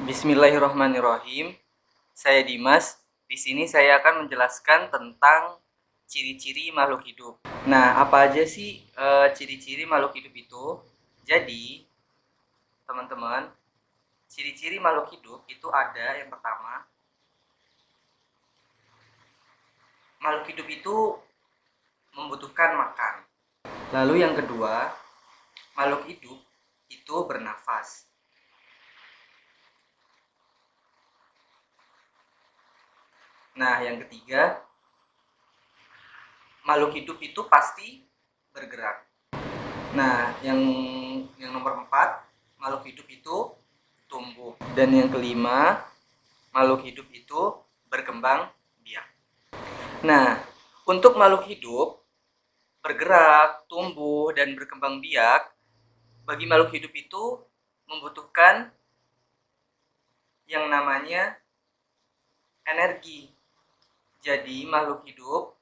Bismillahirrahmanirrahim. Saya Dimas. Di sini saya akan menjelaskan tentang ciri-ciri makhluk hidup. Nah, apa aja sih ciri-ciri makhluk hidup itu? Jadi, teman-teman, ciri-ciri makhluk hidup itu ada yang pertama, makhluk hidup itu membutuhkan makan. Lalu yang kedua, makhluk hidup itu bernafas. Nah, yang ketiga, makhluk hidup itu pasti bergerak. Nah, yang nomor 4, makhluk hidup itu tumbuh. Dan yang kelima, makhluk hidup itu berkembang biak. Nah, untuk makhluk hidup bergerak, tumbuh, dan berkembang biak, bagi makhluk hidup itu membutuhkan yang namanya energi. Jadi, makhluk hidup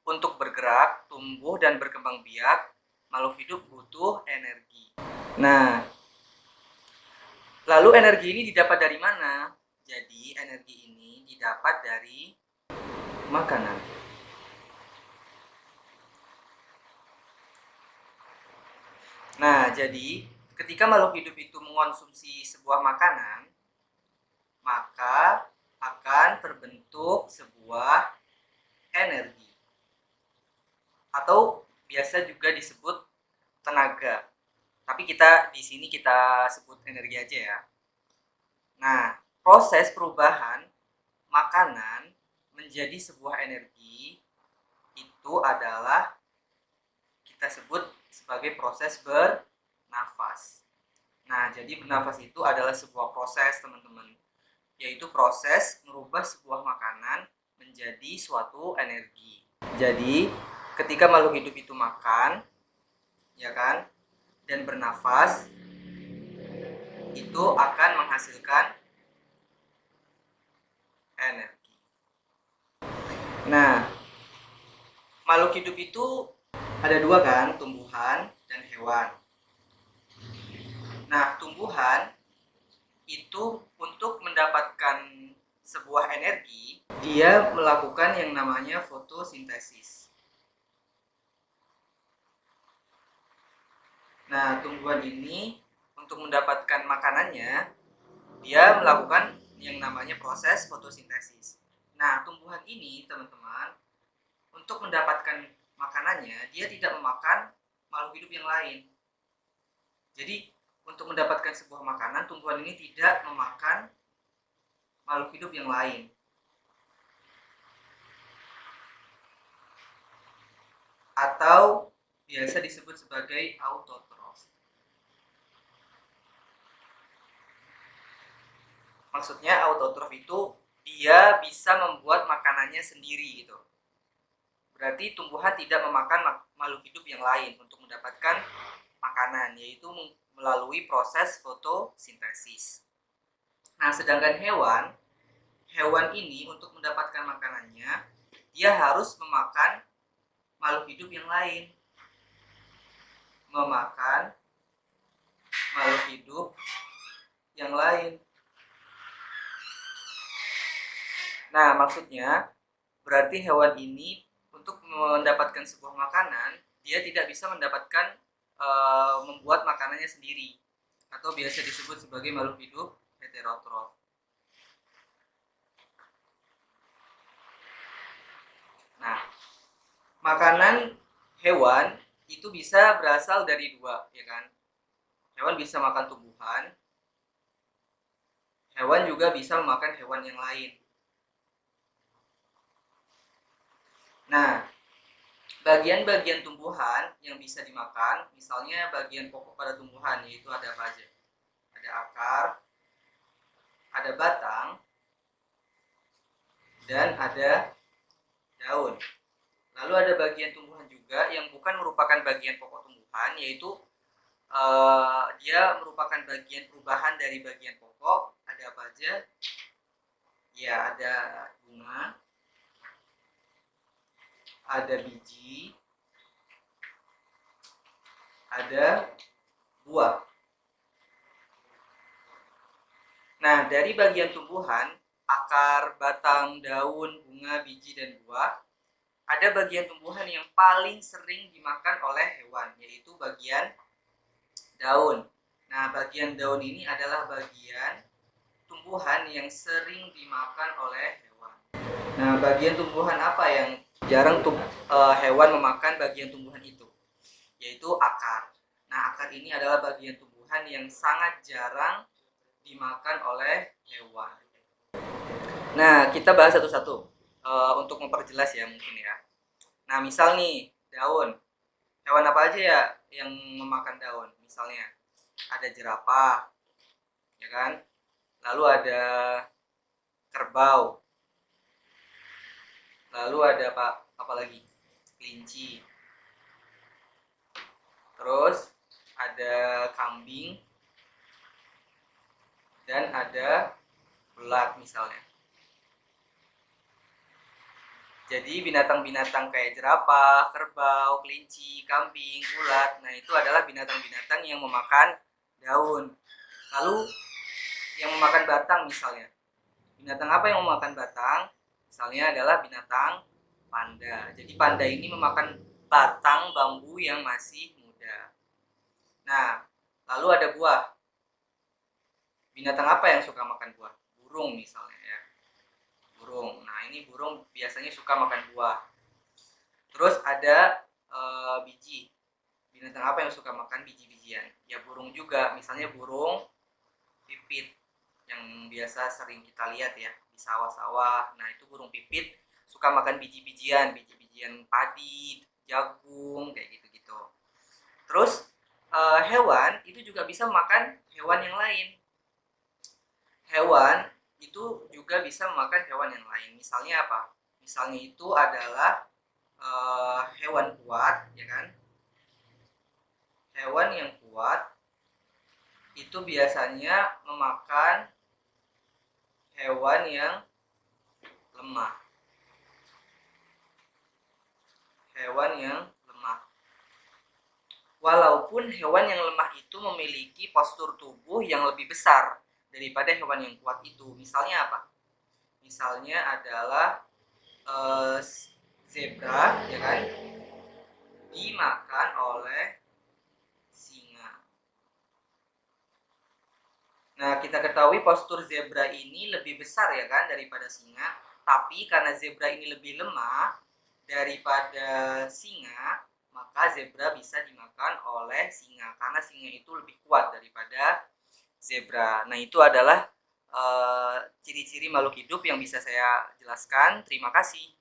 untuk bergerak, tumbuh, dan berkembang biak, makhluk hidup butuh energi. Nah, lalu energi ini didapat dari mana? Jadi, energi ini didapat dari makanan. Nah, jadi ketika makhluk hidup itu mengonsumsi sebuah makanan, maka akan terbentuk sebuah energi. Atau biasa juga disebut tenaga. Tapi di sini kita sebut energi aja ya. Nah, proses perubahan makanan menjadi sebuah energi itu adalah kita sebut sebagai proses bernafas. Nah, jadi bernafas itu adalah sebuah proses, teman-teman, yaitu proses merubah sebuah makanan menjadi suatu energi. Jadi, ketika makhluk hidup itu makan, ya kan, dan bernafas, itu akan menghasilkan energi. Nah, makhluk hidup itu ada dua kan, tumbuhan dan hewan. Nah, tumbuhan itu untuk mendapatkan sebuah energi, dia melakukan yang namanya fotosintesis. Nah, tumbuhan ini untuk mendapatkan makanannya, dia melakukan yang namanya proses fotosintesis. Nah, tumbuhan ini, teman-teman, untuk mendapatkan makanannya, dia tidak memakan makhluk hidup yang lain. Jadi, untuk mendapatkan sebuah makanan, tumbuhan ini tidak memakan makhluk hidup yang lain. Atau biasa disebut sebagai autotrof. Maksudnya autotrof itu dia bisa membuat makanannya sendiri gitu. Berarti tumbuhan tidak memakan makhluk hidup yang lain untuk mendapatkan makanan, yaitu melalui proses fotosintesis. Nah, sedangkan hewan ini untuk mendapatkan makanannya, dia harus memakan makhluk hidup yang lain. Memakan makhluk hidup yang lain. Nah, maksudnya berarti hewan ini untuk mendapatkan sebuah makanan, dia tidak bisa mendapatkan membuat makanannya sendiri, atau biasa disebut sebagai makhluk hidup heterotrof. Nah, makanan hewan itu bisa berasal dari dua, ya kan? Hewan bisa makan tumbuhan, hewan juga bisa memakan hewan yang lain. Nah, bagian-bagian tumbuhan yang bisa dimakan, misalnya bagian pokok pada tumbuhan, yaitu ada apa aja? Ada akar, ada batang, dan ada daun. Lalu ada bagian tumbuhan juga yang bukan merupakan bagian pokok tumbuhan, yaitu dia merupakan bagian perubahan dari bagian pokok. Ada apa aja? Ya, ada bunga, ada biji, ada buah. Nah, dari bagian tumbuhan, akar, batang, daun, bunga, biji, dan buah, ada bagian tumbuhan yang paling sering dimakan oleh hewan, yaitu bagian daun. Nah, bagian daun ini adalah bagian tumbuhan yang sering dimakan oleh hewan. Nah, bagian tumbuhan apa yang jarang hewan memakan bagian tumbuhan itu? Yaitu akar. Nah, akar ini adalah bagian tumbuhan yang sangat jarang dimakan oleh hewan. Nah, kita bahas satu-satu untuk memperjelas ya mungkin ya. Nah, misal nih daun, hewan apa aja ya yang memakan daun? Misalnya ada jerapah, ya kan? Lalu ada kerbau, lalu ada apa lagi? Kelinci. Terus ada kambing dan ada ulat misalnya. Jadi binatang-binatang kayak jerapah, kerbau, kelinci, kambing, ulat, nah itu adalah binatang-binatang yang memakan daun. Lalu yang memakan batang misalnya. Binatang apa yang memakan batang? Misalnya adalah binatang panda. Jadi panda ini memakan batang bambu yang masih muda. Nah, lalu ada buah. Binatang apa yang suka makan buah? Burung misalnya ya. Burung. Nah, ini burung biasanya suka makan buah. Terus ada biji. Binatang apa yang suka makan biji-bijian? Ya burung juga. Misalnya burung pipit yang biasa sering kita lihat ya di sawah-sawah. Nah, itu burung pipit suka makan biji-bijian, biji-bijian padi, jagung, kayak gitu-gitu. Terus hewan itu juga bisa makan hewan yang lain. Hewan itu juga bisa memakan hewan yang lain. Misalnya apa? Misalnya itu adalah hewan kuat, ya kan? Hewan yang kuat itu biasanya memakan hewan yang lemah. Hewan yang lemah. Walaupun hewan yang lemah itu memiliki postur tubuh yang lebih besar daripada hewan yang kuat itu. Misalnya apa? Misalnya adalah zebra, ya kan? Dimakan oleh singa. Nah, kita ketahui postur zebra ini lebih besar ya kan daripada singa. Tapi karena zebra ini lebih lemah daripada singa, maka zebra bisa dimakan oleh singa. Karena singa itu lebih kuat daripada zebra. Nah, itu adalah ciri-ciri makhluk hidup yang bisa saya jelaskan. Terima kasih.